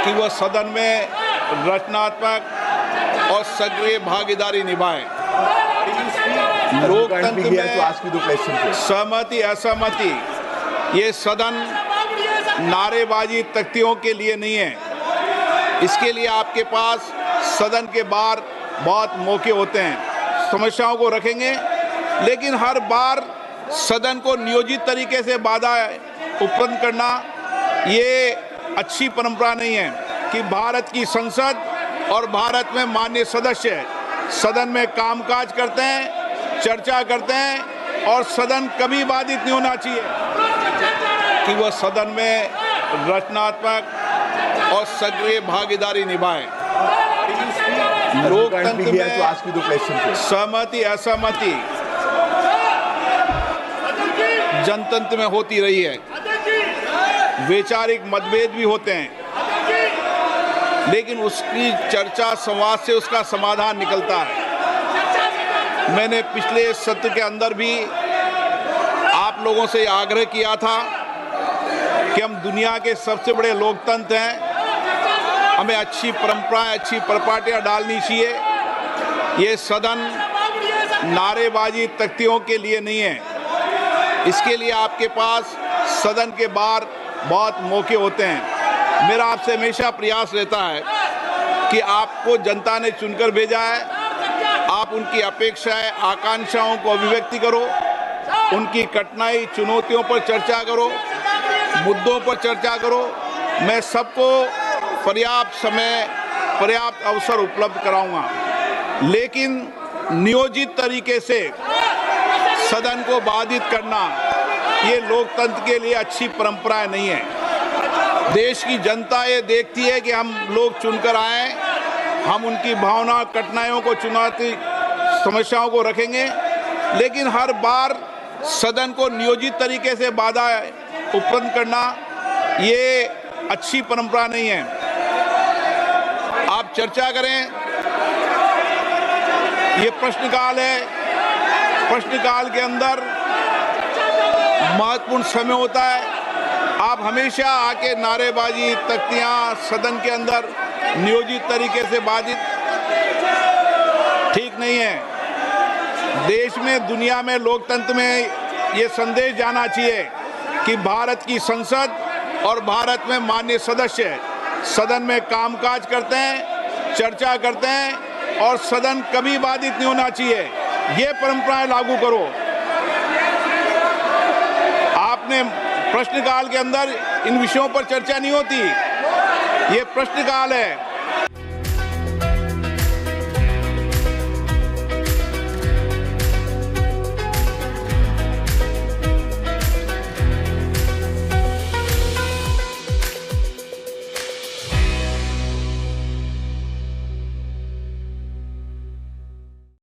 कि वह सदन में रचनात्मक और सक्रिय भागीदारी निभाएं। लोकतंत्र में सहमति असहमति ये सदन नारेबाजी तख्तियों के लिए नहीं है। इसके लिए आपके पास सदन के बाहर बहुत मौके होते हैं, समस्याओं को रखेंगे, लेकिन हर बार सदन को नियोजित तरीके से बाधा उत्पन्न करना ये अच्छी परंपरा नहीं है कि भारत की संसद और भारत में माननीय सदस्य सदन में कामकाज करते हैं, चर्चा करते हैं और सदन कभी बाधित नहीं होना चाहिए कि वह सदन में रचनात्मक और सक्रिय भागीदारी निभाएं। लोकतंत्र में सहमति असहमति जनतंत्र में होती रही है। वैचारिक मतभेद भी होते हैं, लेकिन उसकी चर्चा संवाद से उसका समाधान निकलता है। मैंने पिछले सत्र के अंदर भी आप लोगों से आग्रह किया था कि हम दुनिया के सबसे बड़े लोकतंत्र हैं, हमें अच्छी परंपराएं, अच्छी परिपाटियां डालनी चाहिए। ये सदन नारेबाजी तख्तियों के लिए नहीं है। इसके लिए आपके पास सदन के बाहर बहुत मौके होते हैं। मेरा आपसे हमेशा प्रयास रहता है कि आपको जनता ने चुनकर भेजा है, आप उनकी अपेक्षाएं, आकांक्षाओं को अभिव्यक्ति करो, उनकी कठिनाई, चुनौतियों पर चर्चा करो, मुद्दों पर चर्चा करो। मैं सबको पर्याप्त समय, पर्याप्त अवसर उपलब्ध कराऊंगा, लेकिन नियोजित तरीके से सदन को बाधित करना ये लोकतंत्र के लिए अच्छी परंपरा नहीं है। देश की जनता ये देखती है कि हम लोग चुनकर आए, हम उनकी भावना, कठिनाइयों को, चुनौती, समस्याओं को रखेंगे, लेकिन हर बार सदन को नियोजित तरीके से बाधा उत्पन्न करना ये अच्छी परंपरा नहीं है। आप चर्चा करें, ये प्रश्नकाल है, प्रश्नकाल के अंदर महत्वपूर्ण समय होता है। आप हमेशा आके नारेबाजी, तख्तियां सदन के अंदर नियोजित तरीके से बाधित, ठीक नहीं है। देश में, दुनिया में, लोकतंत्र में ये संदेश जाना चाहिए कि भारत की संसद और भारत में माननीय सदस्य सदन में कामकाज करते हैं, चर्चा करते हैं और सदन कभी बाधित नहीं होना चाहिए। ये परंपराएं लागू करो। आपने प्रश्नकाल के अंदर इन विषयों पर चर्चा नहीं होती, ये प्रश्नकाल है।